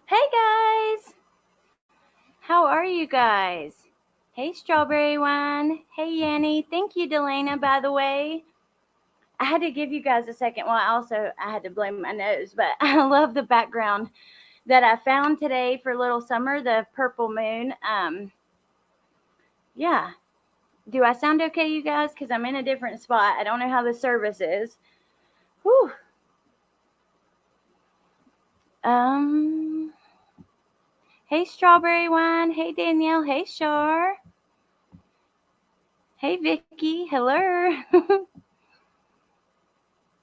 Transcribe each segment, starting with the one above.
Hey guys, how are you guys? Hey Strawberry Wine. Hey Yanni. Thank you, Delana, by the way. I had to give you guys a second. Well, I had to blame my nose, but I love the background that I found today for Little Summer, the purple moon. Yeah. Do I sound okay, you guys? Because I'm in a different spot. I don't know how the service is. Whew. Um. Hey Strawberry Wine. Hey Danielle. Hey Shar. Hey Vicky. Hello.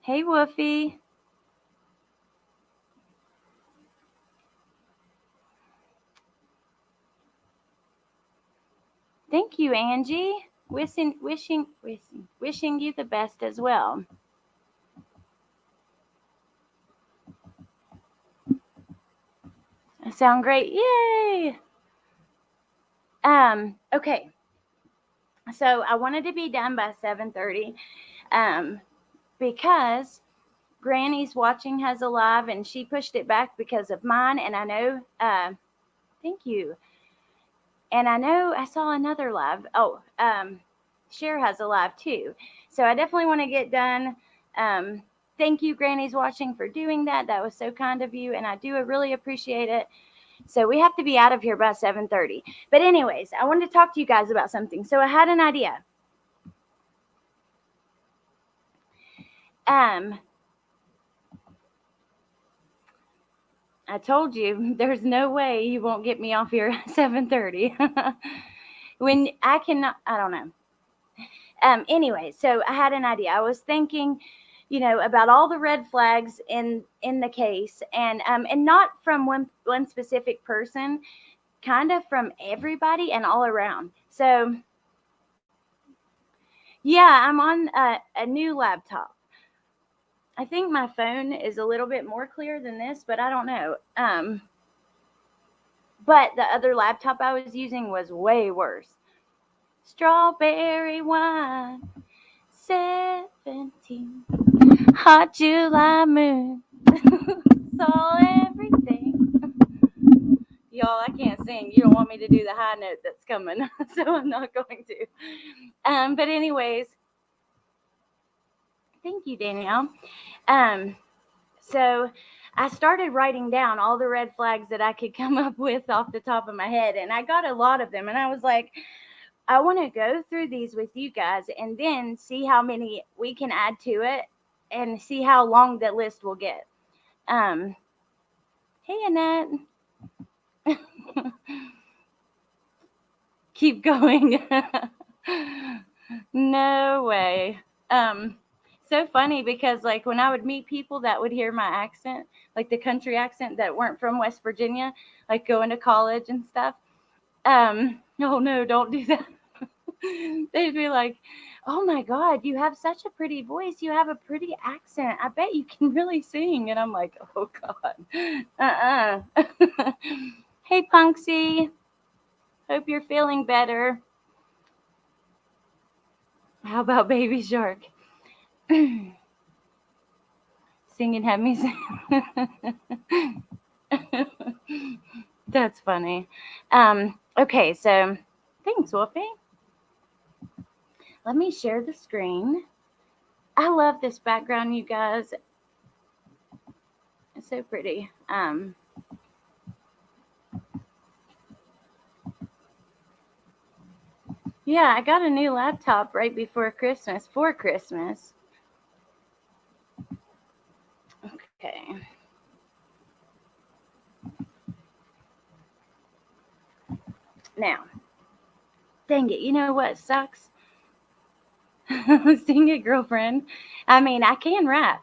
Hey Woofy. Thank you, Angie. Wishing you the best as well. I sound great. Yay! Okay. So I wanted to be done by 7:30, because Granny's watching has a live and she pushed it back because of mine. And I know, thank you. And I know I saw another live. Oh, Cher has a live too. So I definitely want to get done. Thank you, Granny's watching, for doing that. That was so kind of you, and I do really appreciate it. So we have to be out of here by 7:30. But anyways, I wanted to talk to you guys about something. So I had an idea. I told you there's no way you won't get me off here at 7:30. When I cannot, I don't know. Anyway, so I had an idea. I was thinking, about all the red flags in the case, and not from one specific person, kind of from everybody and all around. So yeah, I'm on a new laptop. I think my phone is a little bit more clear than this, but I don't know. But the other laptop I was using was way worse. Strawberry wine, 17, hot July moon, saw everything. Y'all, I can't sing. You don't want me to do the high note that's coming, so I'm not going to. But anyways, thank you, Danielle. So I started writing down all the red flags that I could come up with off the top of my head, and I got a lot of them. And I was like, I want to go through these with you guys and then see how many we can add to it and see how long that list will get. Hey, Annette. Keep going. No way. So funny because like when I would meet people that would hear my accent, like the country accent that weren't from West Virginia, like going to college and stuff. Oh no, don't do that. They'd be like, "Oh my God, you have such a pretty voice. You have a pretty accent. I bet you can really sing." And I'm like, "Oh God, Hey, Punksy. Hope you're feeling better. How about Baby Shark? Singing had me sing. That's funny. Okay, so thanks, Wolfie. Let me share the screen. I love this background, you guys. It's so pretty. Yeah, I got a new laptop right before Christmas, for Christmas. Okay. Now, dang it, you know what sucks? Sing it, girlfriend. I mean, I can rap.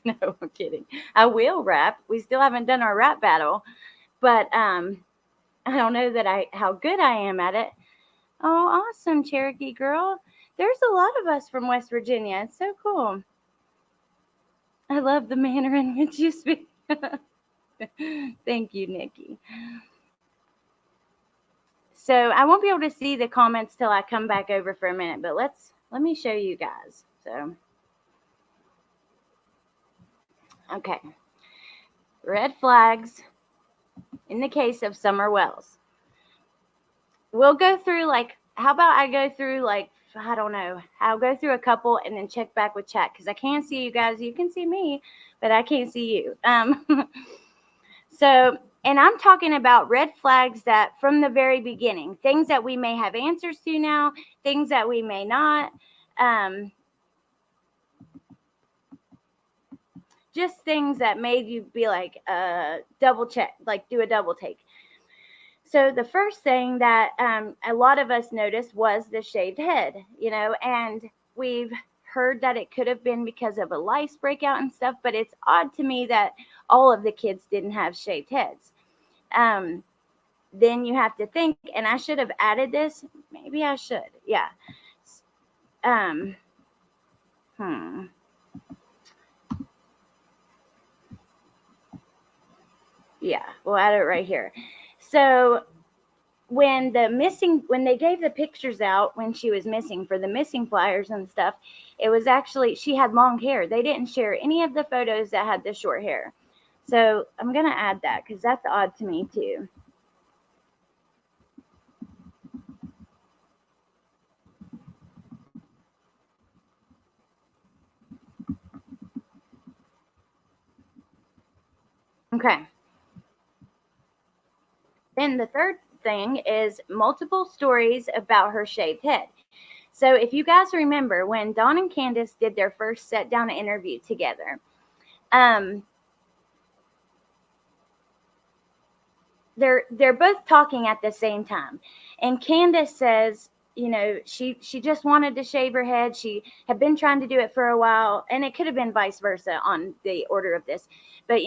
No, I'm kidding. I will rap. We still haven't done our rap battle, but I don't know how good I am at it. Oh, awesome, Cherokee girl. There's a lot of us from West Virginia. It's so cool. I love the manner in which you speak. Thank you, Nikki. So I won't be able to see the comments till I come back over for a minute, but let me show you guys. So, okay. Red flags in the case of Summer Wells. We'll go through, like, how about I go through, like, I don't know. I'll go through a couple and then check back with chat because I can't see you guys. You can see me, but I can't see you. So, and I'm talking about red flags that from the very beginning, things that we may have answers to now, things that we may not. Just things that made you be like, double check, like do a double take. So the first thing that a lot of us noticed was the shaved head, and we've heard that it could have been because of a lice breakout and stuff, but it's odd to me that all of the kids didn't have shaved heads. Then you have to think, and I should have added this. Maybe I should. Yeah. Yeah, we'll add it right here. So when they gave the pictures out when she was missing for the missing flyers and stuff, it was actually, she had long hair. They didn't share any of the photos that had the short hair. So I'm going to add that because that's odd to me too. Okay. Then the third thing is multiple stories about her shaved head. So if you guys remember when Dawn and Candace did their first sit down interview together, they're both talking at the same time, and Candace says, she just wanted to shave her head. She had been trying to do it for a while, and it could have been vice versa on the order of this, but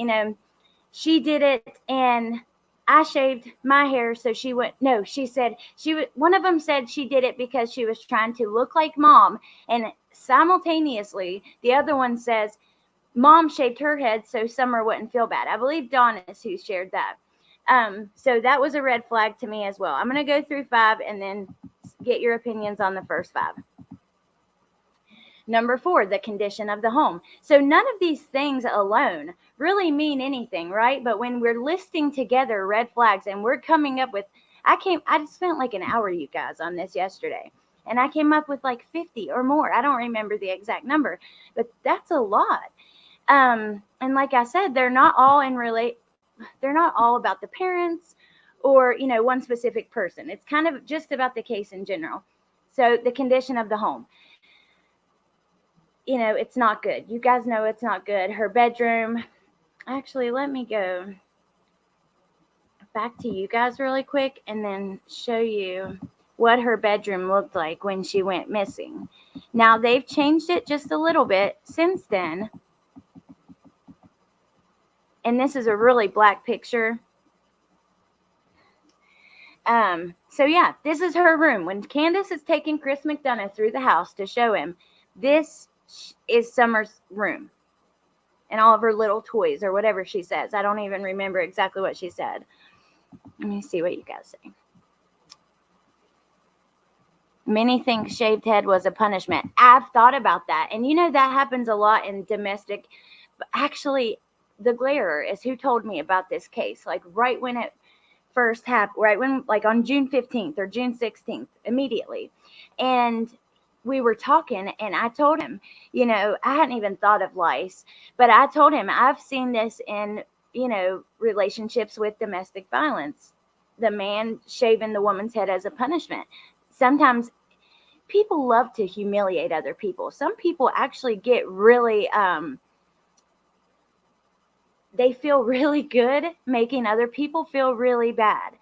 she did it, and I shaved my hair. So she went, no, she said one of them said she did it because she was trying to look like mom. And simultaneously, the other one says mom shaved her head so Summer wouldn't feel bad. I believe Dawn is who shared that. So that was a red flag to me as well. I'm going to go through 5 and then get your opinions on the first 5. Number 4, the condition of the home. So none of these things alone really mean anything, right? But when we're listing together red flags and we're coming up with, I spent like an hour, you guys, on this yesterday, and I came up with like 50 or more. I don't remember the exact number, but that's a lot. And like I said, they're not all about the parents or, one specific person. It's kind of just about the case in general. So the condition of the home. It's not good. You guys know it's not good. Her bedroom. Actually, let me go back to you guys really quick and then show you what her bedroom looked like when she went missing. Now, they've changed it just a little bit since then. And this is a really black picture. So yeah, this is her room. When Candace is taking Chris McDonough through the house to show him, this is Summer's room and all of her little toys or whatever she says. I don't even remember exactly what she said. Let me see what you guys say. Many think shaved head was a punishment. I've thought about that. And that happens a lot in domestic. But actually, the Glairer is who told me about this case. Like right when it first happened, right when, like on June 15th or June 16th, immediately. And we were talking and I told him, I hadn't even thought of lice, but I told him I've seen this in, relationships with domestic violence. The man shaving the woman's head as a punishment. Sometimes people love to humiliate other people. Some people actually get really, they feel really good making other people feel really bad.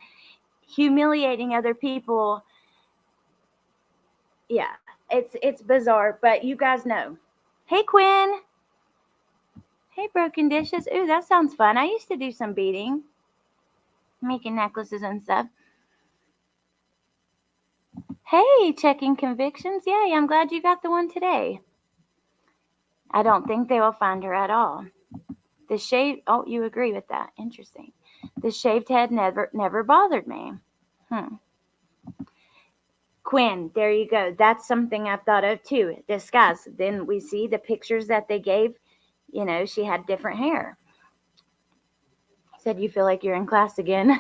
Humiliating other people. Yeah, it's bizarre, but you guys know. Hey, Quinn. Hey, Broken Dishes. Ooh, that sounds fun. I used to do some beading, making necklaces and stuff. Hey, checking convictions. Yay, I'm glad you got the one today. I don't think they will find her at all. The shaved, oh, you agree with that. Interesting. The shaved head never bothered me. Quinn, there you go. That's something I've thought of too. Disguise. Then we see the pictures that they gave. She had different hair. Said you feel like you're in class again.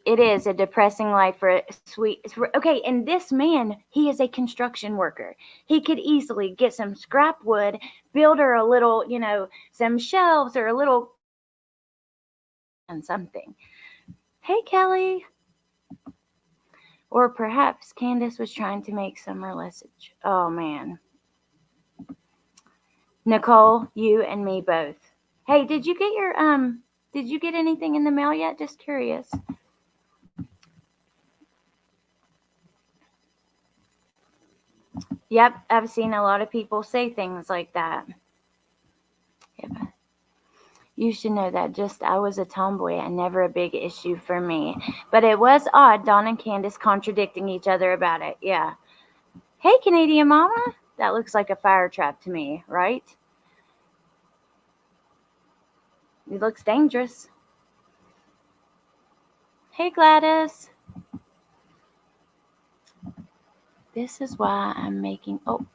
It is a depressing life for a sweet. Okay, and this man, he is a construction worker. He could easily get some scrap wood, build her a little, some shelves or a little and something. Hey, Kelly. Or perhaps Candace was trying to make Summer message. Oh, man. Nicole, you and me both. Hey, did you get anything in the mail yet? Just curious. Yep, I've seen a lot of people say things like that. Yep. You should know that just I was a tomboy and never a big issue for me. But it was odd, Dawn and Candace contradicting each other about it. Yeah. Hey, Canadian Mama. That looks like a fire trap to me, right? It looks dangerous. Hey, Gladys. This is why I'm making more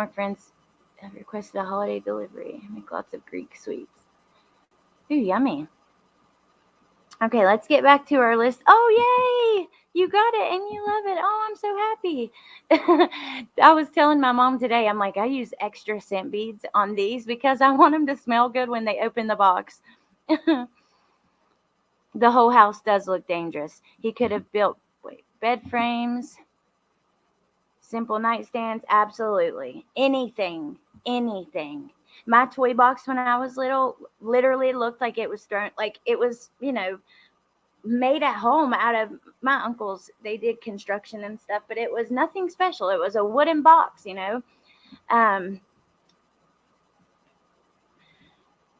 friends. I've requested a holiday delivery. I make lots of Greek sweets. Ooh, yummy. Okay, let's get back to our list. Oh, yay! You got it and you love it. Oh, I'm so happy. I was telling my mom today, I'm like, I use extra scent beads on these because I want them to smell good when they open the box. The whole house does look dangerous. He could have built bed frames, simple nightstands, absolutely. Anything. My toy box when I was little literally looked like it was thrown, like it was, made at home out of my uncles. They did construction and stuff, but it was nothing special. It was a wooden box,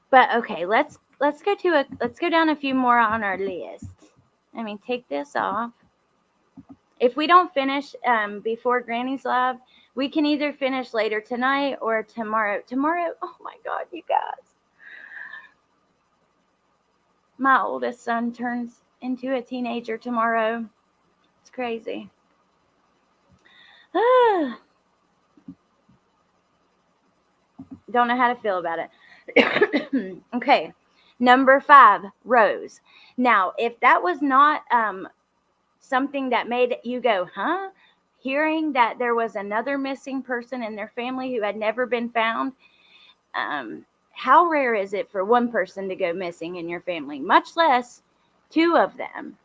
But okay, let's go down a few more on our list. Take this off. If we don't finish before Granny's Live, we can either finish later tonight or tomorrow. Tomorrow, oh my God, you guys. My oldest son turns into a teenager tomorrow. It's crazy. Don't know how to feel about it. Okay. Number 5, Rose. Now, if that was not something that made you go, huh? Hearing that there was another missing person in their family who had never been found, how rare is it for one person to go missing in your family, much less 2 of them,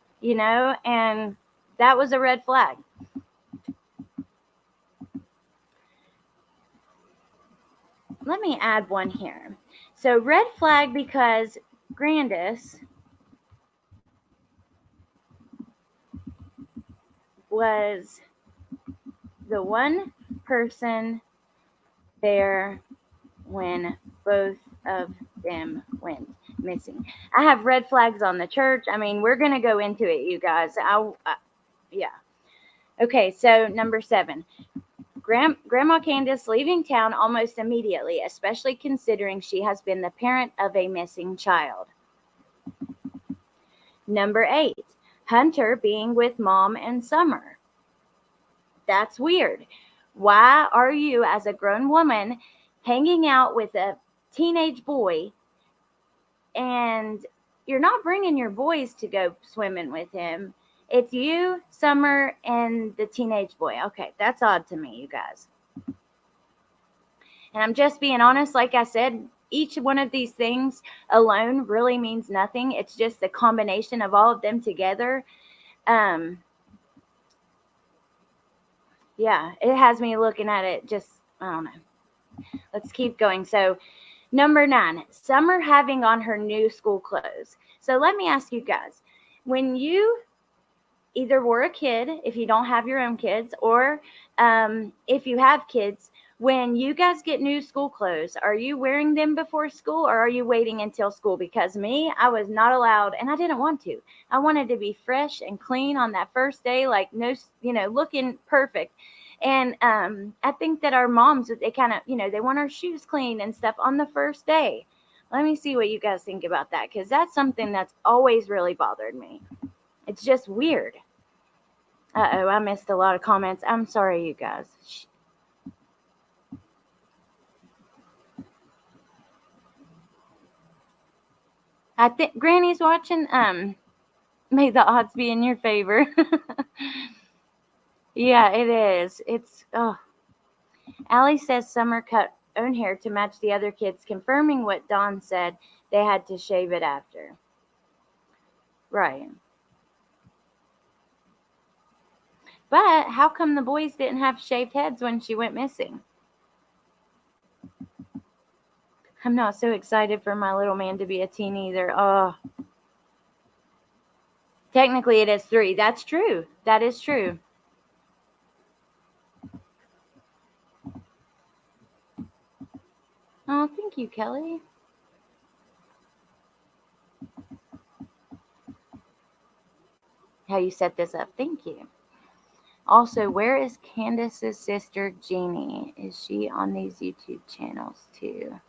and that was a red flag. Let me add one here. So red flag because Grandis was the one person there when both of them went missing. I have red flags on the church. We're going to go into it, you guys. Yeah. Okay, so number 7. Grandma Candace leaving town almost immediately, especially considering she has been the parent of a missing child. Number 8. Hunter being with Mom and Summer. That's weird. Why are you, as a grown woman, hanging out with a teenage boy and you're not bringing your boys to go swimming with him? It's you, Summer, and the teenage boy. Okay, that's odd to me, you guys. And I'm just being honest. Like I said, each one of these things alone really means nothing. It's just the combination of all of them together. Yeah, it has me looking at it just, I don't know. Let's keep going. So, number 9, Summer having on her new school clothes. So let me ask you guys, when you either were a kid, if you don't have your own kids, or if you have kids, when you guys get new school clothes, are you wearing them before school or are you waiting until school? Because me, I was not allowed, and I didn't want to. I wanted to be fresh and clean on that first day, like looking perfect. And I think that our moms, they kind of, they want our shoes clean and stuff on the first day. Let me see what you guys think about that, because that's something that's always really bothered me. It's just weird. Uh-oh, I missed a lot of comments. I'm sorry, you guys. I think Granny's watching. May the odds be in your favor. Yeah, it is. It's Allie says Summer cut own hair to match the other kids, confirming what Dawn said. They had to shave it after. Right. But how come the boys didn't have shaved heads when she went missing? I'm not so excited for my little man to be a teen either. Oh, technically it is 3. That's true. That is true. Oh, thank you, Kelly. How you set this up. Thank you. Also, where is Candace's sister Jeannie? Is she on these YouTube channels too?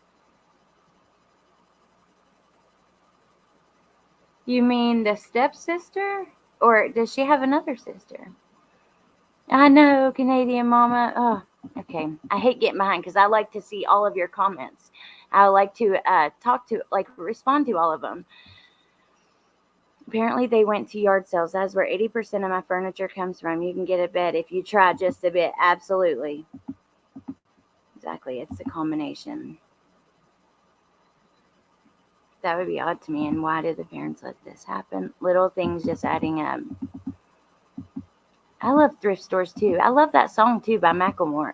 You mean the stepsister? Or does she have another sister? I know, Canadian Mama. Oh, okay. I hate getting behind because I like to see all of your comments. I like to respond to all of them. Apparently, they went to yard sales. That's where 80% of my furniture comes from. You can get a bed if you try just a bit. Absolutely. Exactly. It's a combination. That would be odd to me. And why did the parents let this happen? Little things just adding up. I love thrift stores too. I love that song too by Macklemore.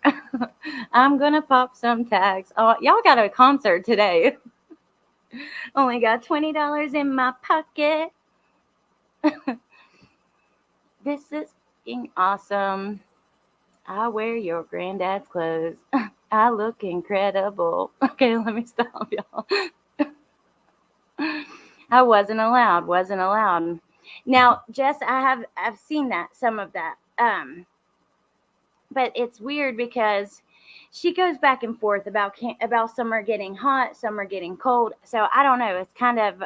I'm gonna pop some tags. Oh, y'all got a concert today. Only got $20 in my pocket. This is fucking awesome. I wear your granddad's clothes. I look incredible. Okay, let me stop, y'all. I wasn't allowed. Now, Jess, I've seen some of that. But it's weird because she goes back and forth about summer getting hot, summer getting cold. So I don't know. It's kind of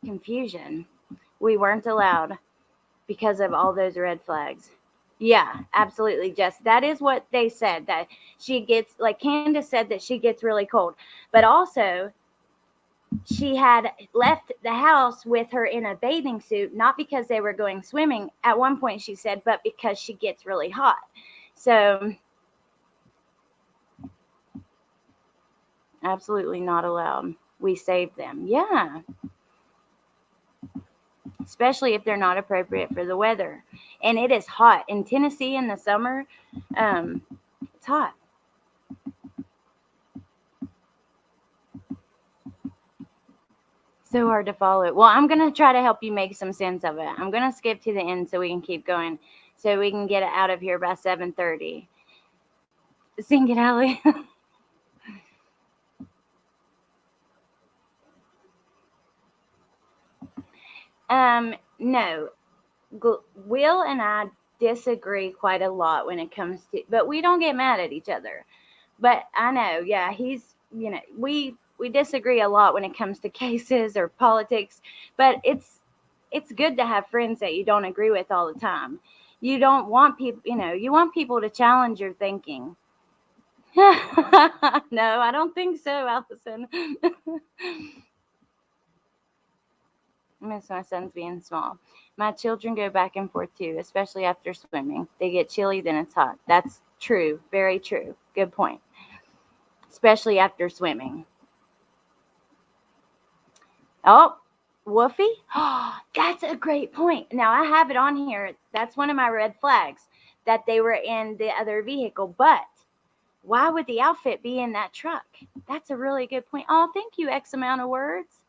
confusion. We weren't allowed because of all those red flags. Yeah, absolutely, Jess. That is what they said, that she gets, like Candace said, that she gets really cold. But also, she had left the house with her in a bathing suit, not because they were going swimming at one point, she said, but because she gets really hot. So, absolutely not allowed. We saved them. Yeah. Especially if they're not appropriate for the weather. And it is hot. In Tennessee in the summer, it's hot. So hard to follow. Well, I'm going to try to help you make some sense of it. I'm going to skip to the end so we can keep going, so we can get it out of here by 7:30. Sing it, Allie. No. Will and I disagree quite a lot when it comes to, but we don't get mad at each other. But I know, yeah, we disagree a lot when it comes to cases or politics, but it's good to have friends that you don't agree with all the time. You don't want people, you want people to challenge your thinking. No, I don't think so, Allison. I miss my sons being small. My children go back and forth too, especially after swimming. They get chilly, then it's hot. That's true. Very true. Good point. Especially after swimming. Oh, Woofy? Oh, that's a great point. Now, I have it on here. That's one of my red flags, that they were in the other vehicle. But why would the outfit be in that truck? That's a really good point. Oh, thank you, X amount of words.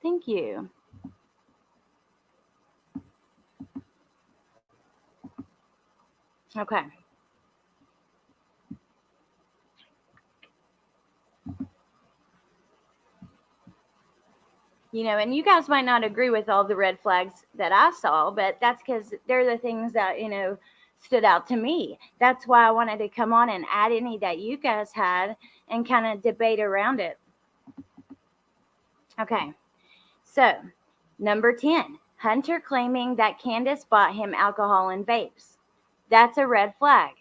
Thank you. Okay. And you guys might not agree with all the red flags that I saw, but that's because they're the things that, stood out to me. That's why I wanted to come on and add any that you guys had and kind of debate around it. Okay. So, number 10, Hunter claiming that Candace bought him alcohol and vapes. That's a red flag.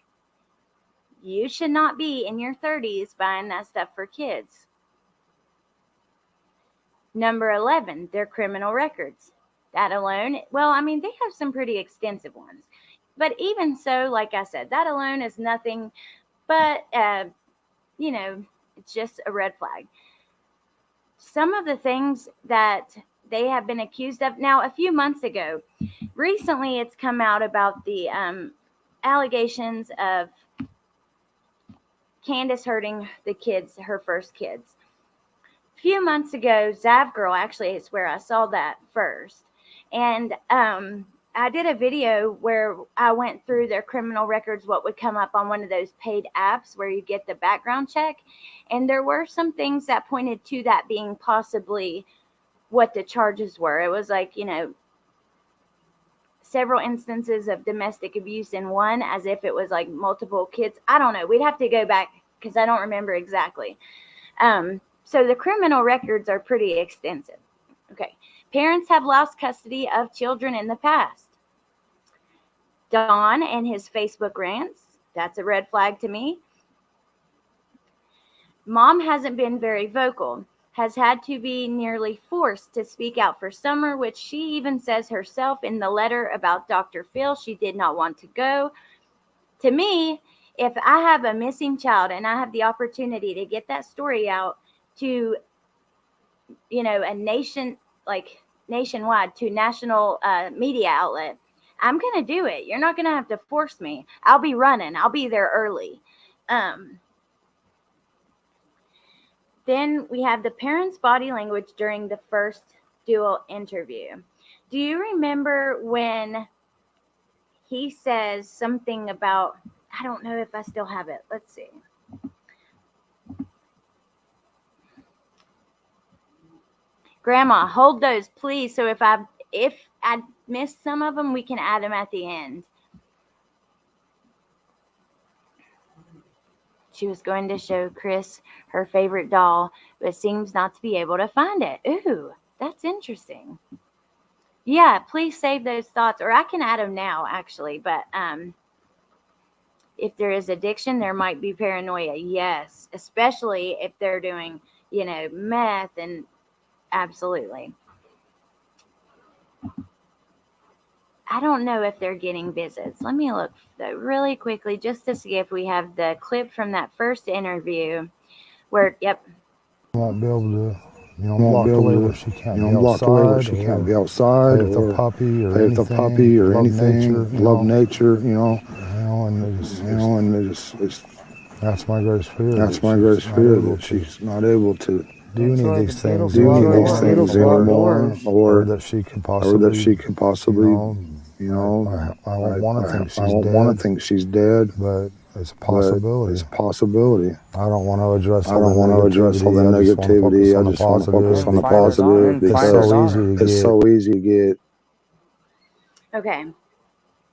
You should not be in your 30s buying that stuff for kids. Number 11, their criminal records. That alone, well, I mean, they have some pretty extensive ones. But even so, like I said, that alone is nothing but, it's just a red flag. Some of the things that they have been accused of. Now, a few months ago, recently it's come out about the allegations of Candace hurting the kids, her first kids. A few months ago, Zav Girl actually is where I saw that first. And I did a video where I went through their criminal records, what would come up on one of those paid apps where you get the background check. And there were some things that pointed to that being possibly what the charges were. It was like, several instances of domestic abuse in one, as if it was like multiple kids. I don't know. We'd have to go back because I don't remember exactly. So the criminal records are pretty extensive. Okay. Parents have lost custody of children in the past. Don and his Facebook rants. That's a red flag to me. Mom hasn't been very vocal. Has had to be nearly forced to speak out for Summer, which she even says herself in the letter about Dr. Phil she did not want to go. To me, if I have a missing child and I have the opportunity to get that story out to, a nation, like nationwide, to national media outlet, I'm going to do it. You're not going to have to force me. I'll be running. I'll be there early. Then we have the parents' body language during the first dual interview. Do you remember when he says something about, I don't know if I still have it. Let's see. Grandma, hold those, please. So if I missed some of them, we can add them at the end. She was going to show Chris her favorite doll, but seems not to be able to find it. Ooh, that's interesting. Yeah, please save those thoughts, or I can add them now, actually. But if there is addiction, there might be paranoia. Yes, especially if they're doing, meth, and absolutely. I don't know if they're getting visits. Let me look though really quickly just to see if we have the clip from that first interview where, yep. Won't be able to, blocked away where she can't be outside, play with the puppy or anything, love nature, and that's my greatest fear. That she's not able to do any of these things anymore, or that she could possibly, I don't want to think she's dead, but it's a possibility. I don't want to address all the negativity. I just want to focus on the positive because it's so easy to get. Okay.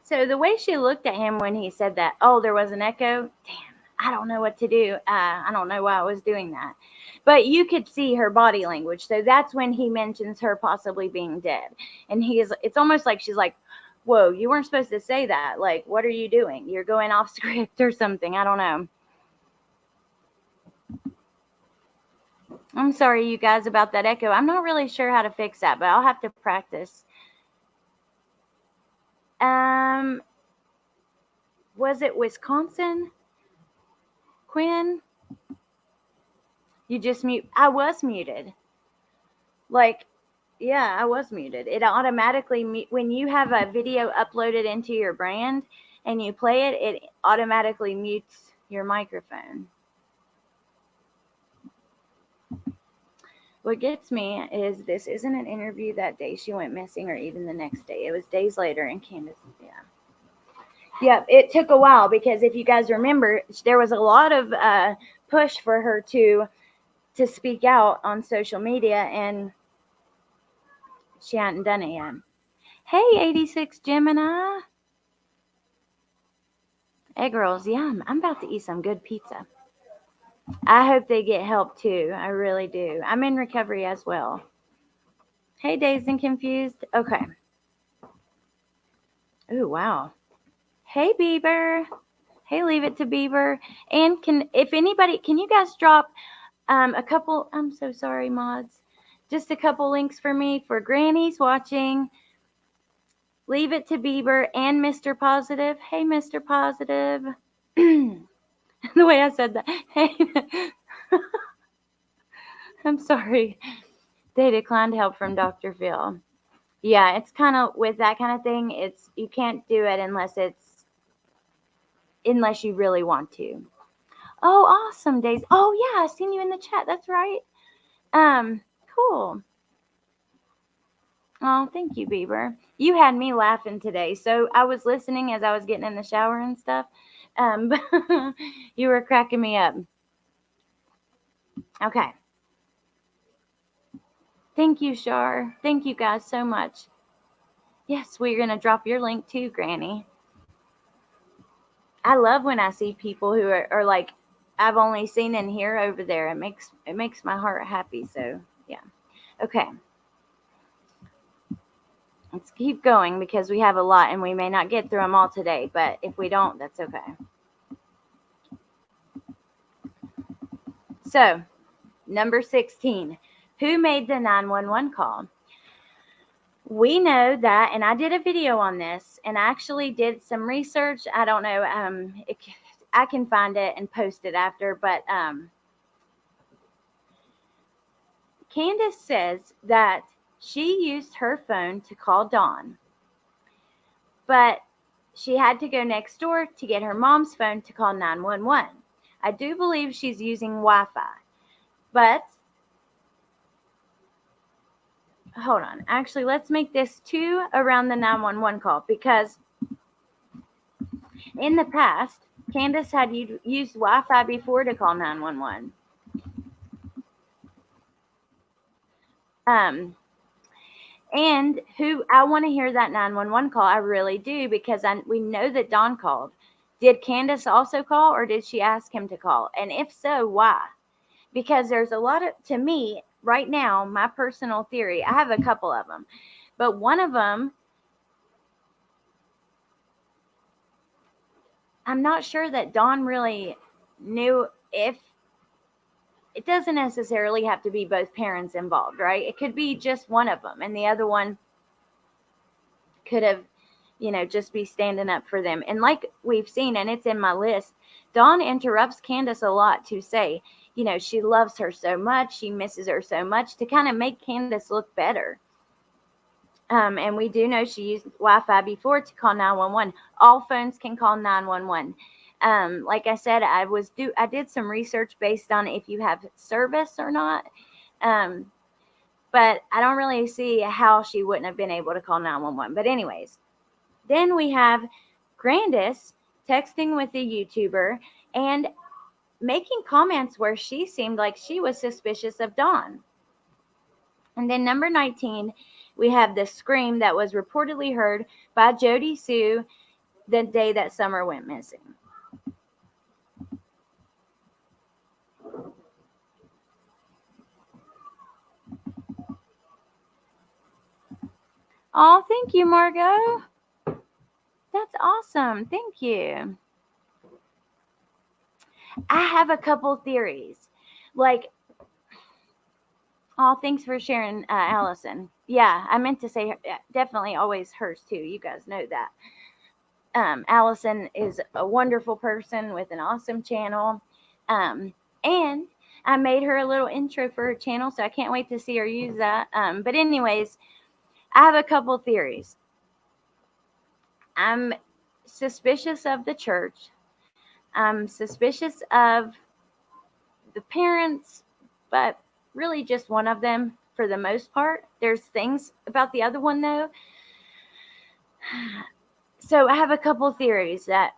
So the way she looked at him when he said that, oh, there was an echo. Damn, I don't know what to do. I don't know why I was doing that. But you could see her body language. So that's when he mentions her possibly being dead. And it's almost like she's like, whoa, you weren't supposed to say that. Like, what are you doing? You're going off script or something. I don't know. I'm sorry, you guys, about that echo. I'm not really sure how to fix that, but I'll have to practice. Was it Wisconsin? Quinn? You just mute. I was muted. Like, yeah, I was muted. It automatically, when you have a video uploaded into your brand and you play it, it automatically mutes your microphone. What gets me is this isn't an interview that day she went missing or even the next day. It was days later in Candace. Yeah. Yeah, it took a while because if you guys remember, there was a lot of push for her to speak out on social media, and she hadn't done it yet. Hey, 86 Gemini. Hey, girls. Yeah, I'm about to eat some good pizza. I hope they get help, too. I really do. I'm in recovery as well. Hey, Dazed and Confused. Okay. Ooh, wow. Hey, Bieber. Hey, Leave It to Beaver. And can you guys drop a couple, I'm so sorry, mods, just a couple links for me for Granny's watching Leave It to Beaver and Mr. Positive. Hey, Mr. Positive. The way I said that. Hey, I'm sorry. They declined help from Dr. Phil. Yeah, it's kind of with that kind of thing. You can't do it unless you really want to. Oh, awesome, Daisy. Oh yeah, I seen you in the chat. That's right. Cool. Oh, thank you, Beaver. You had me laughing today. So I was listening as I was getting in the shower and stuff. You were cracking me up. Okay. Thank you, Shar. Thank you guys so much. Yes, we're going to drop your link too, Granny. I love when I see people who are like, I've only seen and hear over there. It makes my heart happy. So, yeah. Okay. Let's keep going because we have a lot and we may not get through them all today. But if we don't, that's okay. So, number 16. Who made the 911 call? We know that, and I did a video on this, and I actually did some research. I don't know, I can find it and post it after, but Candace says that she used her phone to call Dawn, but she had to go next door to get her mom's phone to call 911. I do believe she's using Wi-Fi, but hold on. Actually, let's make this 2 around the 911 call because in the past, Candace had used Wi-Fi before to call 911. And who I want to hear that 911 call. I really do because we know that Dawn called. Did Candace also call or did she ask him to call? And if so, why? Because there's a lot of, to me, right now, my personal theory, I have a couple of them, but one of them, I'm not sure that Dawn really knew if, it doesn't necessarily have to be both parents involved, right? It could be just one of them and the other one could have, just be standing up for them. And like we've seen, and it's in my list, Dawn interrupts Candace a lot to say, she loves her so much, she misses her so much, to kind of make Candace look better. And we do know she used Wi-Fi before to call 911. All phones can call 911. Like I said, I did some research based on if you have service or not. But I don't really see how she wouldn't have been able to call 911. But anyways, then we have Grandis texting with a YouTuber and making comments where she seemed like she was suspicious of Dawn. And then number 19, we have the scream that was reportedly heard by Jody Sue the day that Summer went missing. Oh, thank you, Margot. That's awesome. Thank you. I have a couple theories. Oh, thanks for sharing, Allison. Yeah, I meant to say definitely always hers too. You guys know that. Allison is a wonderful person with an awesome channel. And I made her a little intro for her channel, so I can't wait to see her use that. But anyways, I have a couple theories. I'm suspicious of the church. I'm suspicious of the parents, but really just one of them for the most part. There's things about the other one, though. So I have a couple theories that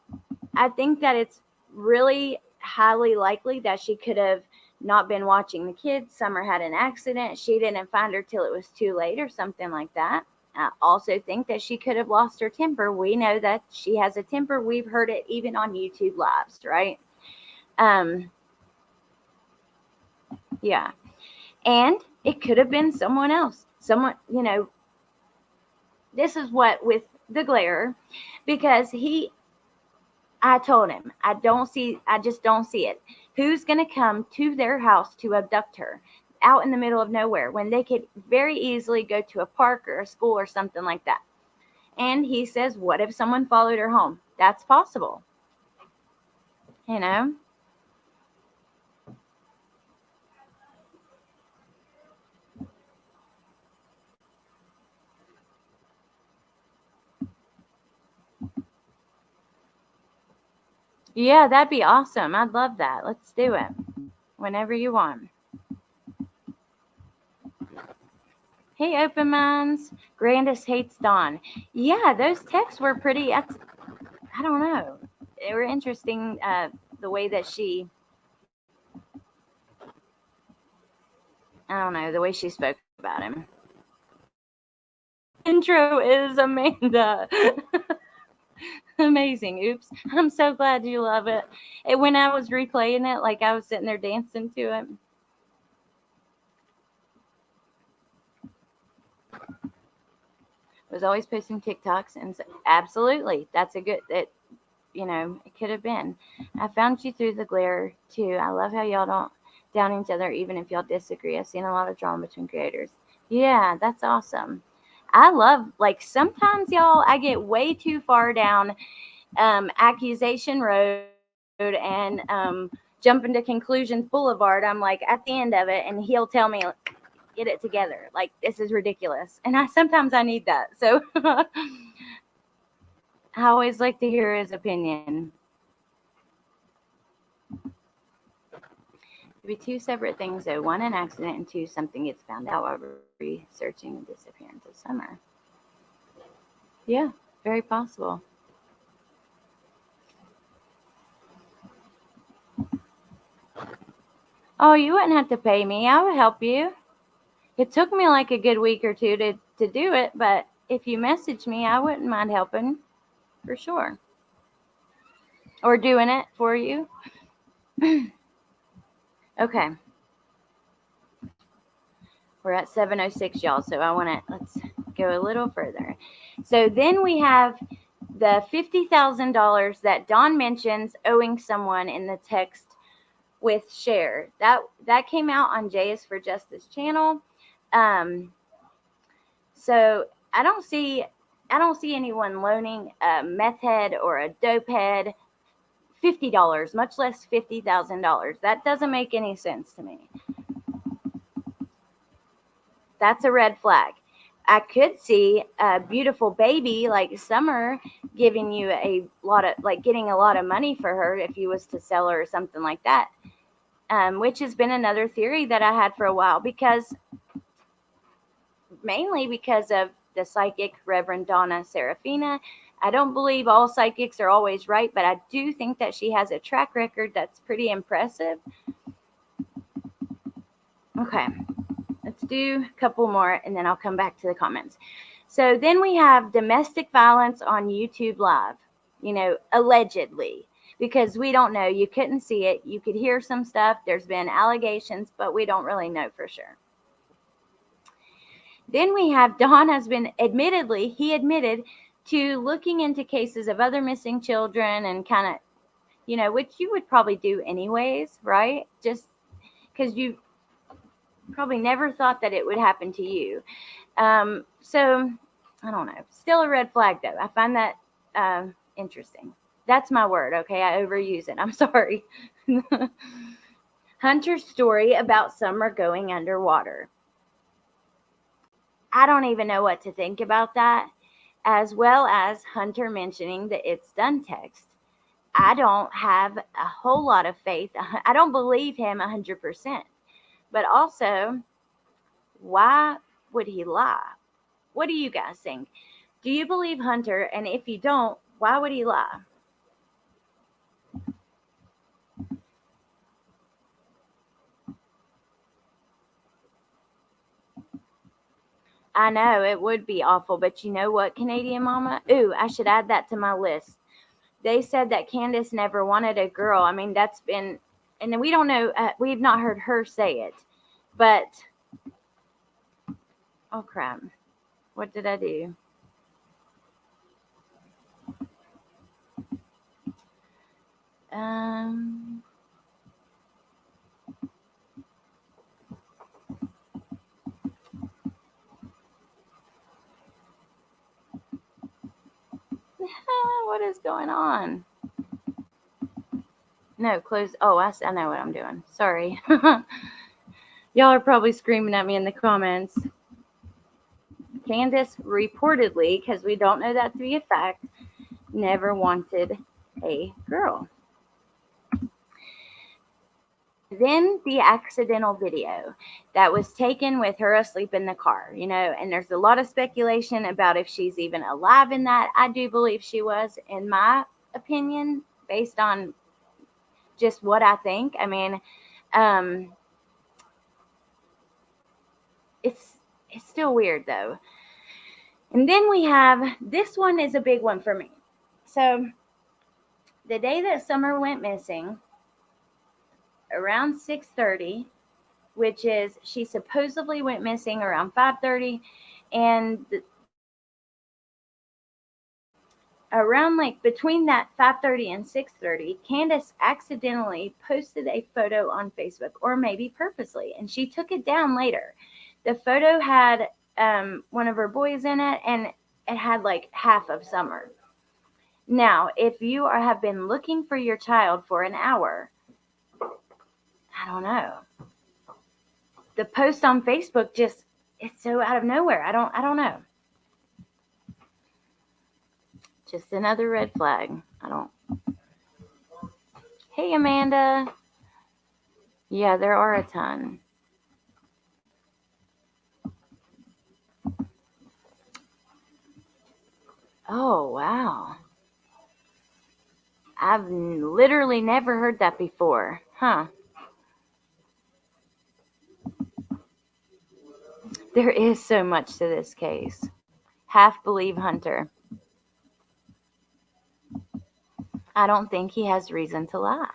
I think that it's really highly likely that she could have not been watching the kids. Summer had an accident. She didn't find her till it was too late or something like that. I also think that she could have lost her temper. We know that she has a temper. We've heard it even on YouTube lives, right? Yeah. And it could have been someone else. Someone, this is what with the glare, because I told him, I just don't see it. Who's going to come to their house to abduct her out in the middle of nowhere when they could very easily go to a park or a school or something like that? And he says, what if someone followed her home? That's possible. You know? Yeah, that'd be awesome. I'd love that. Let's do it whenever you want. Hey, Open Minds. Grandis hates Dawn. Yeah, those texts were pretty, I don't know. They were interesting, the way that she, I don't know, the way she spoke about him. Intro is Amanda. Amazing. Oops. I'm so glad you love it. When I was replaying it, like I was sitting there dancing to it. Was always posting TikToks, and absolutely, that's a good, it could have been. I found you through the glare too. I love how y'all don't down each other even if y'all disagree. I've seen a lot of drama between creators. Yeah, that's awesome. I love, like, sometimes y'all, I get way too far down accusation road and jump into conclusions boulevard. I'm like at the end of it, and he'll tell me, get it together, like this is ridiculous, and sometimes I need that. So I always like to hear his opinion. It'd be two separate things though. One, an accident, and two, something gets found out while researching the disappearance of Summer. Yeah, very possible. Oh, you wouldn't have to pay me. I would help you. It took me like a good week or two to do it, but if you message me, I wouldn't mind helping for sure. Or doing it for you. Okay. We're at 7:06, y'all, so let's go a little further. So then we have the $50,000 that Dawn mentions owing someone in the text with Cher. That came out on J is for Justice channel. So I don't see anyone loaning a meth head or a dope head $50, much less $50,000. That doesn't make any sense to me. That's a red flag. I could see a beautiful baby like Summer giving you a lot of, like, getting a lot of money for her if you was to sell her or something like that, which has been another theory that I had for a while, mainly because of the psychic Reverend Donna Serafina. I don't believe all psychics are always right, but I do think that she has a track record that's pretty impressive. Okay. Let's do a couple more, and then I'll come back to the comments. So then we have domestic violence on YouTube Live, allegedly, because we don't know. You couldn't see it. You could hear some stuff. There's been allegations, but we don't really know for sure. Then we have Don has been he admitted to looking into cases of other missing children and kind of, which you would probably do anyways, right? Just because you probably never thought that it would happen to you. So I don't know. Still a red flag though. I find that interesting. That's my word. Okay. I overuse it. I'm sorry. Hunter's story about Summer going underwater. I don't even know what to think about that, as well as Hunter mentioning the It's Done text. I don't have a whole lot of faith. I don't believe him 100%. But also, why would he lie? What do you guys think? Do you believe Hunter? And if you don't, why would he lie? I know it would be awful, but you know what, Canadian Mama? Ooh, I should add that to my list. They said that Candace never wanted a girl. I mean, that's been, and we don't know, we've not heard her say it, but, oh crap, what did I do? What is going on? No, close. Oh, I know what I'm doing. Sorry. Y'all are probably screaming at me in the comments. Candace reportedly, because we don't know that to be a fact, never wanted a girl. Then the accidental video that was taken with her asleep in the car, and there's a lot of speculation about if she's even alive in that. I do believe she was, in my opinion, based on just what I think. I mean, it's still weird though. And then we have, this one is a big one for me. So the day that Summer went missing, around 6:30, which is, she supposedly went missing around 5:30, and around between that 5:30 and 6:30, Candace accidentally posted a photo on Facebook, or maybe purposely, and she took it down later. The photo had one of her boys in it, and it had half of Summer. Now, if you have been looking for your child for an hour, I don't know. The post on Facebook it's so out of nowhere. I don't know. Just another red flag. Hey, Amanda. Yeah, there are a ton. Oh, wow. I've literally never heard that before. Huh. There is so much to this case. Half believe Hunter. I don't think he has reason to lie.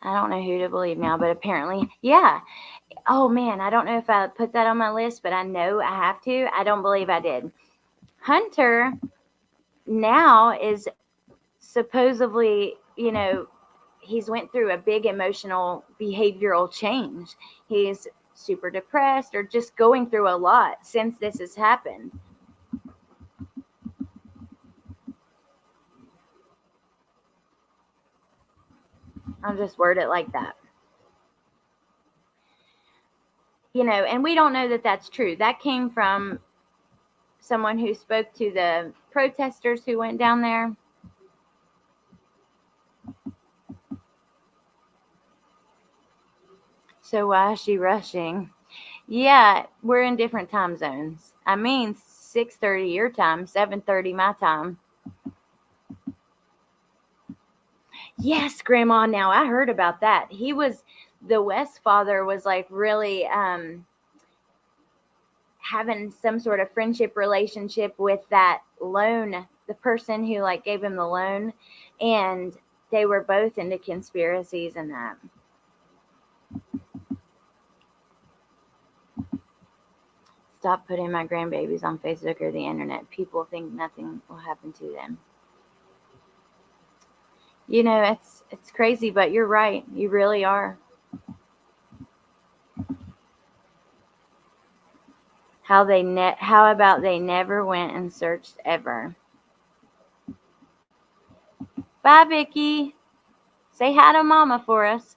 I don't know who to believe now, but apparently, yeah. Oh, man, I don't know if I put that on my list, but I know I have to. I don't believe I did. Hunter now is supposedly, he's went through a big emotional behavioral change. He's super depressed or just going through a lot since this has happened. I'll just word it like that. And we don't know that that's true. That came from someone who spoke to the protesters who went down there. So why is she rushing? Yeah, we're in different time zones. I mean, 6:30 your time, 7:30 my time. Yes, Grandma. Now I heard about that. The West father was really having some sort of friendship relationship with that loan, the person who gave him the loan, and they were both into conspiracies and that. Stop putting my grandbabies on Facebook or the internet. People think nothing will happen to them. It's crazy, but you're right. You really are. How about they never went and searched ever? Bye, Vicky. Say hi to Mama for us.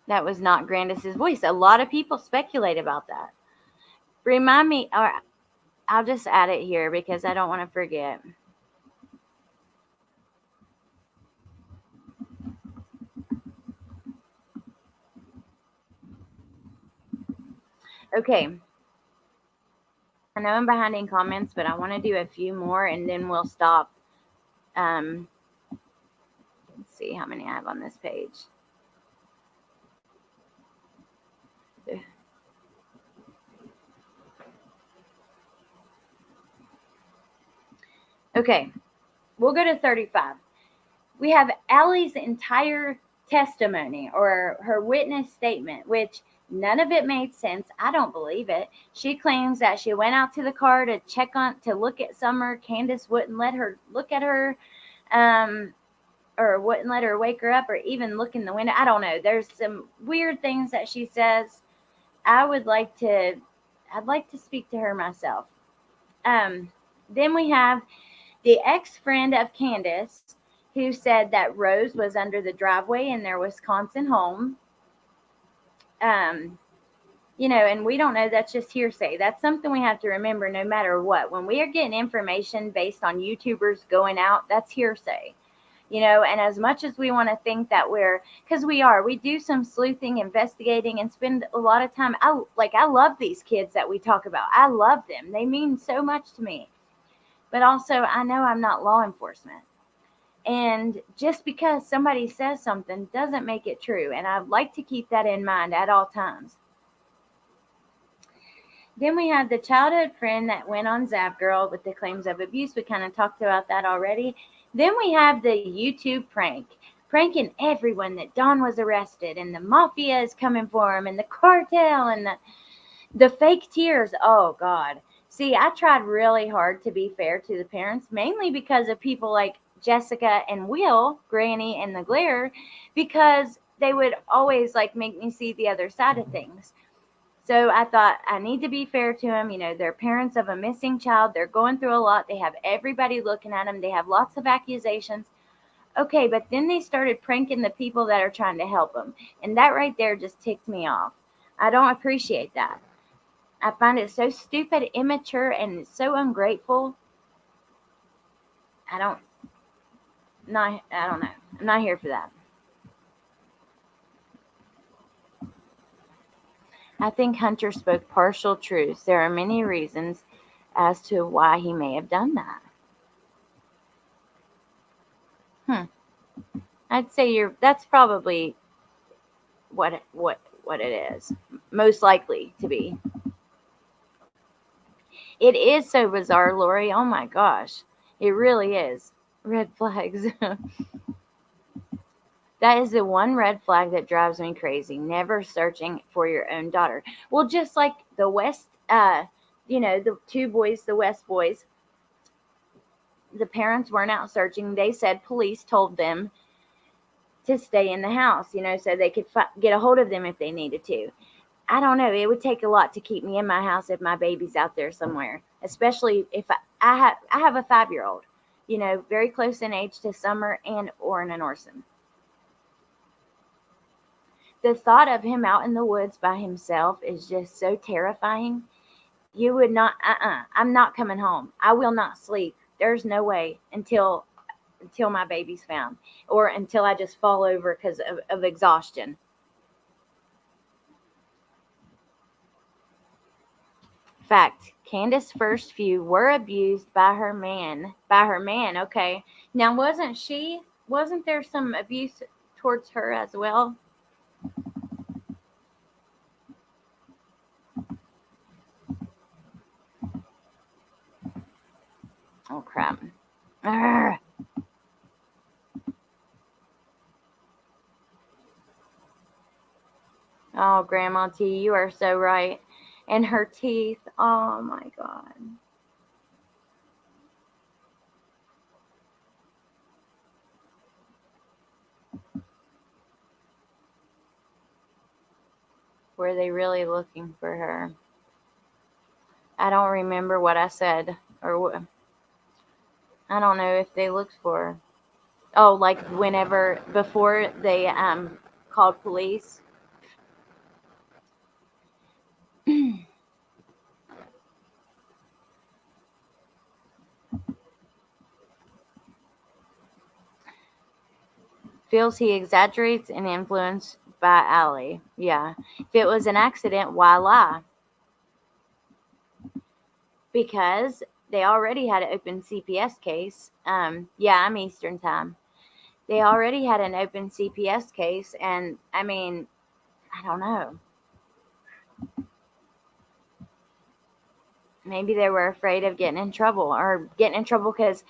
That was not Grandis's voice. A lot of people speculate about that. Remind me, or I'll just add it here because I don't want to forget. Okay. I know I'm behind in comments, but I want to do a few more and then we'll stop. Let's see how many I have on this page. Okay, we'll go to 35. We have Allie's entire testimony or her witness statement, which None of it made sense. I don't believe it. She claims that she went out to the car to look at Summer. Candace wouldn't let her look at her, um, or wouldn't let her wake her up or even look in the window. I don't know. There's some weird things that she says. I would like to, I'd like to speak to her myself. Then we have the ex-friend of Candace who said that Rose was under the driveway in their Wisconsin home. And we don't know, that's just hearsay. That's something we have to remember no matter what. When we are getting information based on YouTubers going out, that's hearsay. And as much as we want to think that because we do some sleuthing, investigating, and spend a lot of time. I love these kids that we talk about. I love them. They mean so much to me. But also, I know I'm not law enforcement. And just because somebody says something doesn't make it true. And I'd like to keep that in mind at all times. Then we have the childhood friend that went on Zap Girl with the claims of abuse. We kind of talked about that already. Then we have the YouTube pranking everyone that Don was arrested and the mafia is coming for him and the cartel and the fake tears. Oh, God. See, I tried really hard to be fair to the parents, mainly because of people like Jessica and Will, Granny and the Glare, because they would always make me see the other side of things. So I thought I need to be fair to them. They're parents of a missing child. They're going through a lot. They have everybody looking at them. They have lots of accusations. Okay, but then they started pranking the people that are trying to help them. And that right there just ticked me off. I don't appreciate that. I find it so stupid, immature, and so ungrateful. I don't know. I'm not here for that. I think Hunter spoke partial truths. There are many reasons as to why he may have done that. I'd say that's probably what it is. Most likely to be. It is so bizarre, Lori. Oh my gosh. It really is. Red flags. That is the one red flag that drives me crazy. Never searching for your own daughter. Well, just like the West, the two boys, the West boys, the parents weren't out searching. They said police told them to stay in the house, so they could get a hold of them if they needed to. I don't know. It would take a lot to keep me in my house if my baby's out there somewhere, especially if I have a 5-year-old, very close in age to Summer and Orrin and Orson. The thought of him out in the woods by himself is just so terrifying. You would not, I'm not coming home. I will not sleep. There's no way until my baby's found or until I just fall over because of exhaustion. Fact, Candace's first few were abused by her man. Okay. Now, wasn't there some abuse towards her as well? Oh, crap. Arrgh. Oh, Grandma T, you are so right. And her teeth. Oh, my God. Were they really looking for her? I don't remember what I said. Or I don't know if they looked for her. Oh, before they called police. Feels he exaggerates and influenced by Allie. Yeah. If it was an accident, why lie? Because they already had an open CPS case. Yeah, I'm Eastern time. They already had an open CPS case, and I mean, I don't know. Maybe they were afraid of getting in trouble because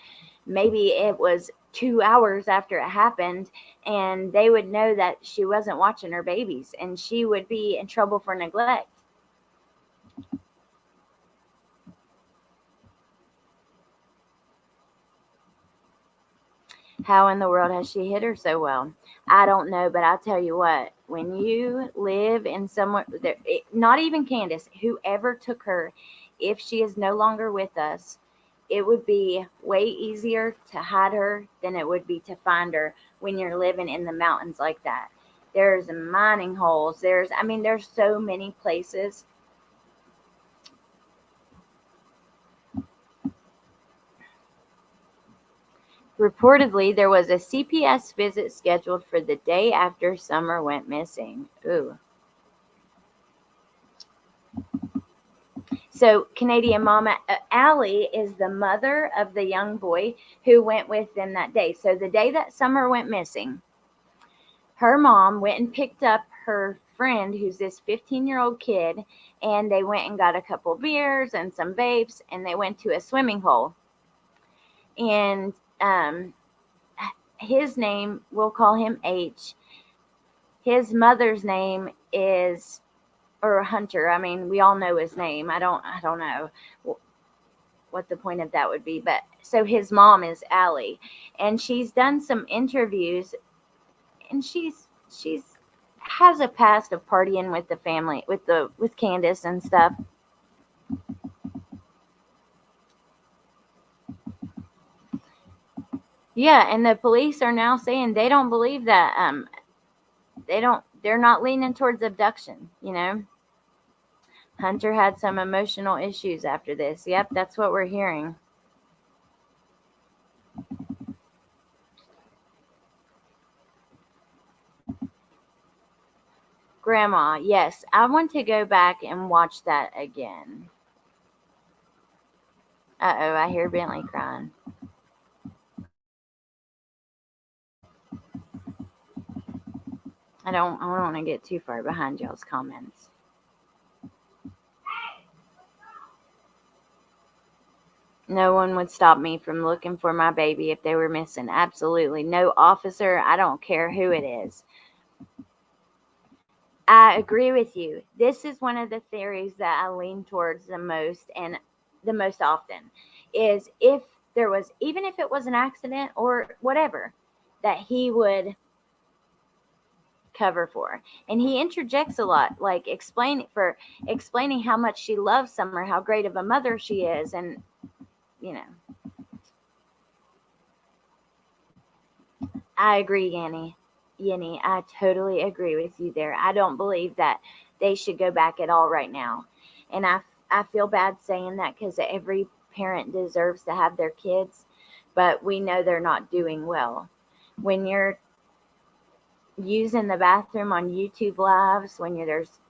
maybe it was 2 hours after it happened, and they would know that she wasn't watching her babies, and she would be in trouble for neglect. How in the world has she hit her so well? I don't know, but I'll tell you what, when you live in somewhere, not even Candace, whoever took her, if she is no longer with us, it would be way easier to hide her than it would be to find her when you're living in the mountains like that. There's mining holes. There's so many places. Reportedly, there was a CPS visit scheduled for the day after Summer went missing. Ooh. So, Canadian Mama Allie is the mother of the young boy who went with them that day. So, the day that Summer went missing, her mom went and picked up her friend, who's this 15-year-old kid, and they went and got a couple beers and some vapes, and they went to a swimming hole. And his name, we'll call him H. His mother's name is, or Hunter. I mean, we all know his name. I don't know what the point of that would be, but so his mom is Allie, and she's done some interviews, and she's has a past of partying with the family, with Candace and stuff. Yeah, and the police are now saying they don't believe that. They're not leaning towards abduction. Hunter had some emotional issues after this. Yep, that's what we're hearing. Grandma, yes, I want to go back and watch that again. Uh-oh, I hear Bentley crying. I don't want to get too far behind y'all's comments. No one would stop me from looking for my baby if they were missing. Absolutely. No officer, I don't care who it is. I agree with you. This is one of the theories that I lean towards the most and the most often is if there was, even if it was an accident or whatever, that he would cover for. And he interjects a lot, like explaining how much she loves Summer, how great of a mother she is, and I agree, Yenny, I totally agree with you there. I don't believe that they should go back at all right now. And I feel bad saying that because every parent deserves to have their kids, but we know they're not doing well. When you're using the bathroom on YouTube Lives, when there's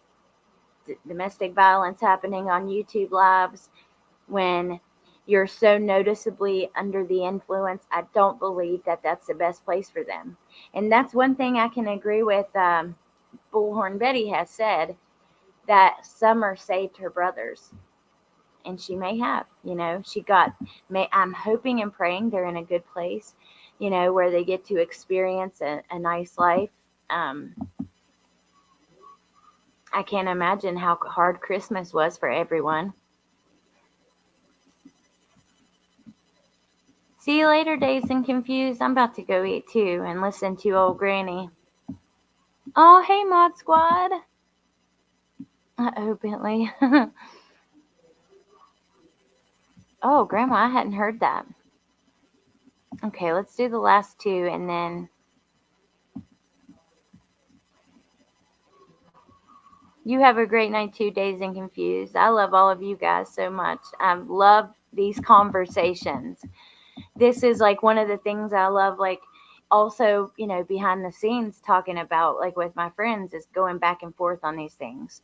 domestic violence happening on YouTube Lives, when you're so noticeably under the influence, I don't believe that that's the best place for them. And that's one thing I can agree with. Bullhorn Betty has said that Summer saved her brothers. And she may have, I'm hoping and praying they're in a good place, where they get to experience a nice life. I can't imagine how hard Christmas was for everyone. See you later, Dazed and Confused. I'm about to go eat too and listen to old Granny. Oh, hey, Mod Squad. Uh-oh, Bentley. Oh, Grandma, I hadn't heard that. Okay, let's do the last two and then... You have a great night too, Dazed and Confused. I love all of you guys so much. I love these conversations. This is like one of the things I love, like also, behind the scenes talking about, like with my friends, is going back and forth on these things.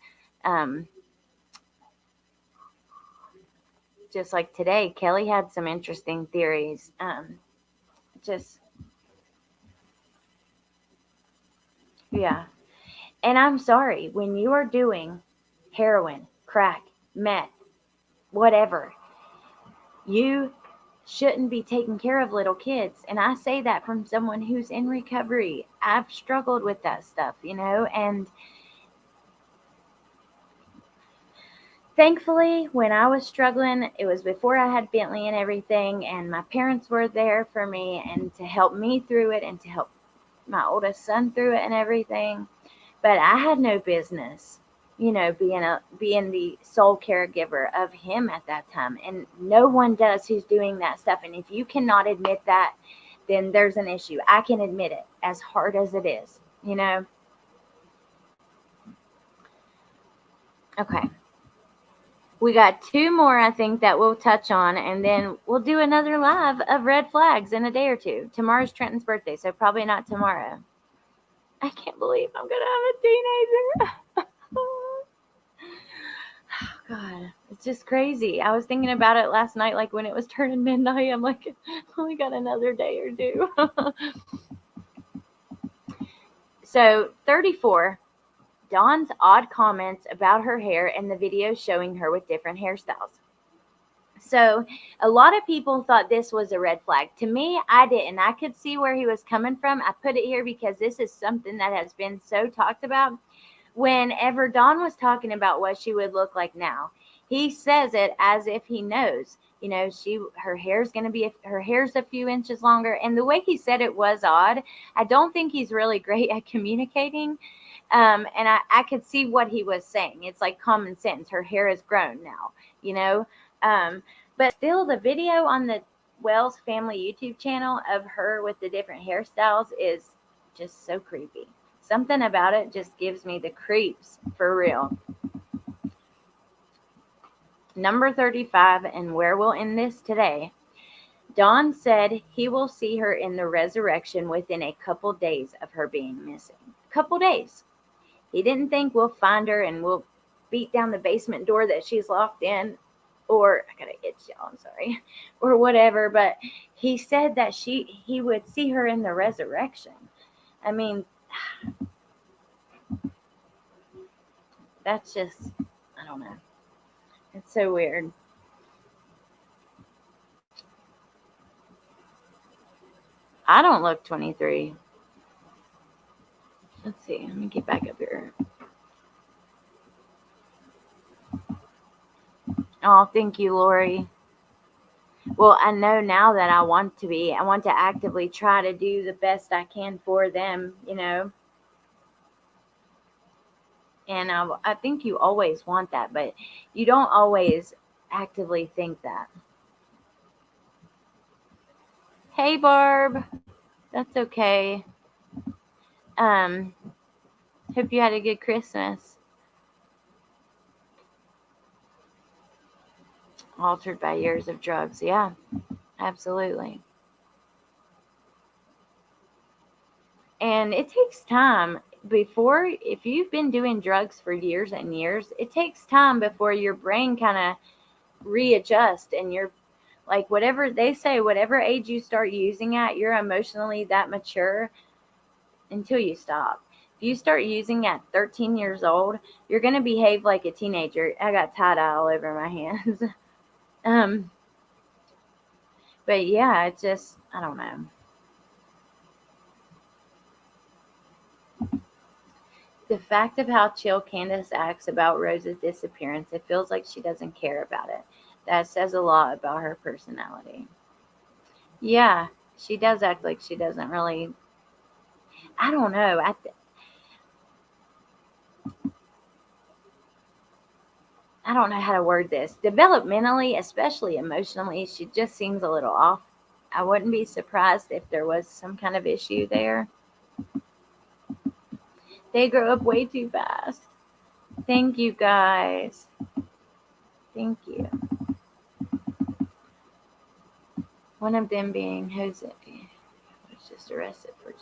Just like today, Kelly had some interesting theories. Yeah. And I'm sorry, when you are doing heroin, crack, meth, whatever, you shouldn't be taking care of little kids. And I say that from someone who's in recovery. I've struggled with that stuff, and thankfully, when I was struggling, it was before I had Bentley and everything, and my parents were there for me and to help me through it and to help my oldest son through it and everything. But I had no business, being the sole caregiver of him at that time. And no one does who's doing that stuff. And if you cannot admit that, then there's an issue. I can admit it, as hard as it is, Okay. We got 2 more, I think, that we'll touch on, and then we'll do another live of red flags in a day or two. Tomorrow's Trenton's birthday, so probably not tomorrow. I can't believe I'm going to have a teenager. Oh, God, it's just crazy. I was thinking about it last night, like when it was turning midnight. I'm like, I only got another day or two. So, 34. Dawn's odd comments about her hair and the video showing her with different hairstyles. So a lot of people thought this was a red flag. To me, I didn't. I could see where he was coming from. I put it here because this is something that has been so talked about. Whenever Dawn was talking about what she would look like now, he says it as if he knows. Her hair's a few inches longer. And the way he said it was odd. I don't think he's really great at communicating. And I could see what he was saying. It's like common sense. Her hair has grown now, but still the video on the Wells family YouTube channel of her with the different hairstyles is just so creepy. Something about it just gives me the creeps, for real. Number 35, and where we'll end this today. Dawn said he will see her in the resurrection within a couple days of her being missing. Couple days. He didn't think we'll find her and we'll beat down the basement door that she's locked in, or I gotta itch, y'all, I'm sorry, or whatever. But he said that he would see her in the resurrection. I mean, that's just, I don't know. It's so weird. I don't look 23. Let's see. Let me get back up here. Oh, thank you, Lori. Well, I know now that I want to be. I want to actively try to do the best I can for them, And I think you always want that, but you don't always actively think that. Hey, Barb. That's okay. Hope you had a good Christmas. Altered by years of drugs. Yeah, absolutely. And it takes time if you've been doing drugs for years and years, it takes time before your brain kind of readjusts, and you're like, whatever they say, whatever age you start using at, you're emotionally that mature until you stop. If you start using at 13 years old, you're going to behave like a teenager. I got tie-dye all over my hands. But yeah, it's just, I don't know. The fact of how chill Candace acts about Rose's disappearance, it feels like she doesn't care about it. That says a lot about her personality. Yeah, she does act like she doesn't really, I don't know. I don't know how to word this. Developmentally, especially emotionally, she just seems a little off. I wouldn't be surprised if there was some kind of issue there. They grow up way too fast. Thank you, guys. Thank you. One of them being Jose was just arrested for.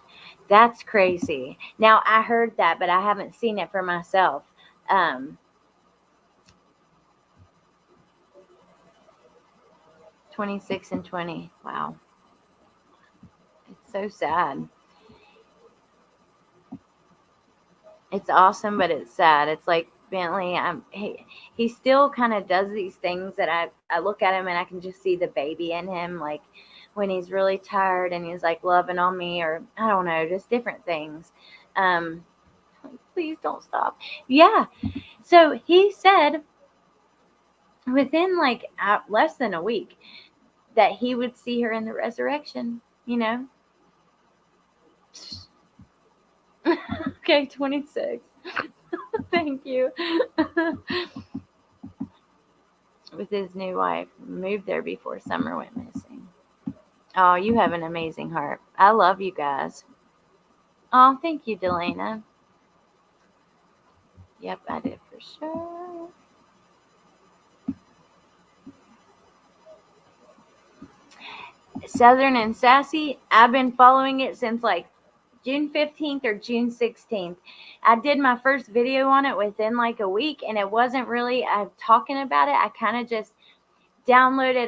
That's crazy. Now, I heard that, but I haven't seen it for myself. 26 and 20. Wow. It's so sad. It's awesome, but it's sad. It's like Bentley, he still kind of does these things that I look at him and I can just see the baby in him, like when he's really tired and he's like loving on me, or I don't know, just different things. Um, Please don't stop. Yeah. So he said within like less than a week that he would see her in the resurrection, you know? Okay, 26. Thank you. With his new wife, moved there before summer went missing. Oh, you have an amazing heart. I love you guys. Oh, thank you, Delana. Yep, I did for sure. Southern and Sassy, I've been following it since like June 15th or June 16th. I did my first video on it within like a week, and it wasn't really talking about it. I kind of just downloaded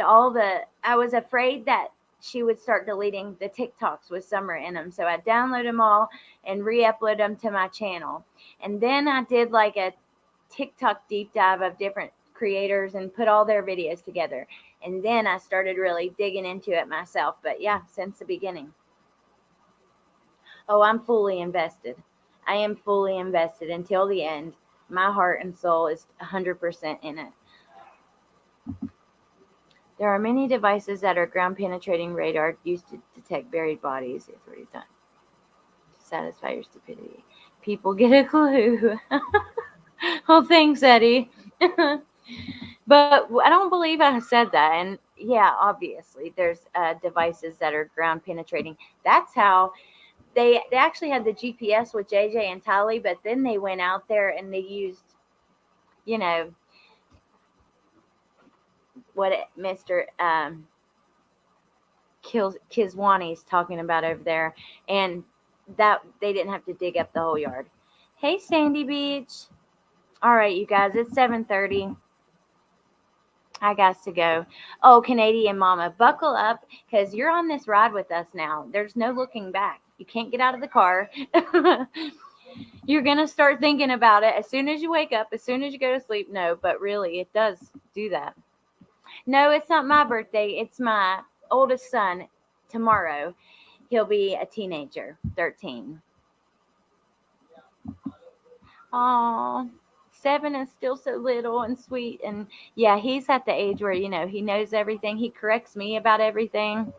I was afraid that she would start deleting the TikToks with Summer in them. So I downloaded them all and re-upload them to my channel. And then I did like a TikTok deep dive of different creators and put all their videos together. And then I started really digging into it myself. But yeah, since the beginning. Oh, I'm fully invested. I am fully invested until the end. My heart and soul is 100% in it. There are many devices that are ground-penetrating radar used to detect buried bodies. It's what he's done. To satisfy your stupidity. People get a clue. Oh, thanks, Eddie. But I don't believe I said that. And yeah, obviously, there's devices that are ground-penetrating. That's how they actually had the GPS with JJ and Tally, but then they went out there and they used, you know, what Mr. Kizwani's talking about over there, and that they didn't have to dig up the whole yard. Hey, Sandy Beach. All right, you guys, it's 7:30. I got to go. Oh, Canadian Mama, buckle up because you're on this ride with us now. There's no looking back. You can't get out of the car. You're going to start thinking about it as soon as you wake up, as soon as you go to sleep. No, but really, it does do that. No, it's not my birthday. It's my oldest son tomorrow. He'll be a teenager, 13. Aw, 7 is still so little and sweet. And yeah, he's at the age where, he knows everything. He corrects me about everything.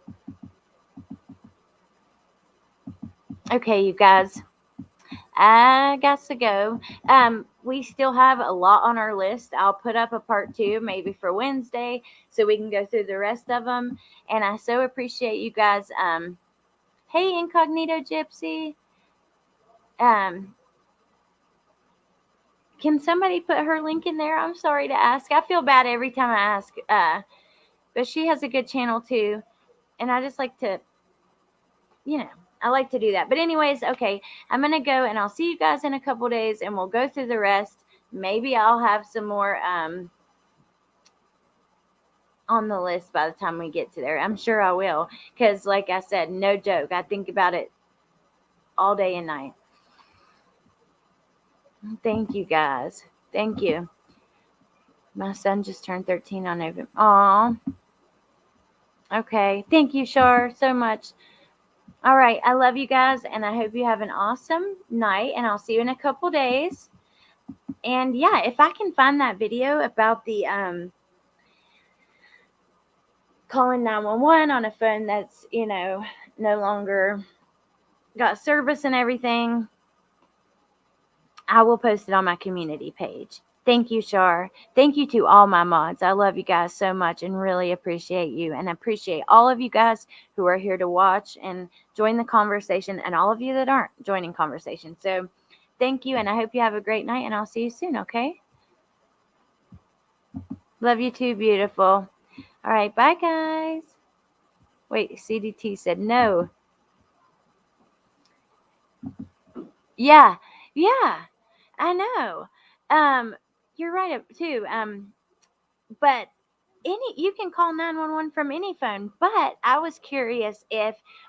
Okay, you guys, I got to go. We still have a lot on our list. I'll put up a part 2 maybe for Wednesday so we can go through the rest of them. And I so appreciate you guys. Hey, Incognito Gypsy. Can somebody put her link in there? I'm sorry to ask. I feel bad every time I ask. But she has a good channel too. And I just like to, I like to do that. But anyways, okay, I'm going to go and I'll see you guys in a couple days and we'll go through the rest. Maybe I'll have some more on the list by the time we get to there. I'm sure I will. Because like I said, no joke. I think about it all day and night. Thank you guys. Thank you. My son just turned 13 on November. Aw. Okay. Thank you, Shar, so much. All right. I love you guys, and I hope you have an awesome night, and I'll see you in a couple days. And yeah, if I can find that video about the calling 911 on a phone that's, no longer got service and everything, I will post it on my community page. Thank you, Shar. Thank you to all my mods. I love you guys so much and really appreciate you. And appreciate all of you guys who are here to watch and join the conversation and all of you that aren't joining conversation. So thank you. And I hope you have a great night and I'll see you soon. Okay. Love you too. Beautiful. All right. Bye, guys. Wait, CDT said no. Yeah. Yeah. I know. You're right too. But you can call 911 from any phone, but I was curious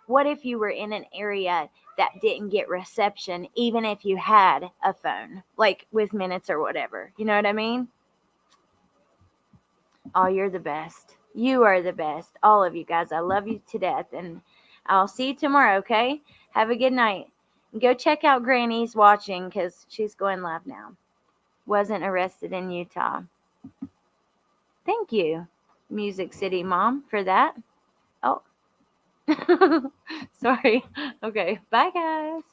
what if you were in an area that didn't get reception, even if you had a phone, like with minutes or whatever. You know what I mean? Oh, you're the best. You are the best. All of you guys. I love you to death. And I'll see you tomorrow, okay? Have a good night. Go check out Granny's watching because she's going live now. Wasn't arrested in Utah. Thank you, Music City Mom, for that. Oh, sorry. Okay. Bye, guys.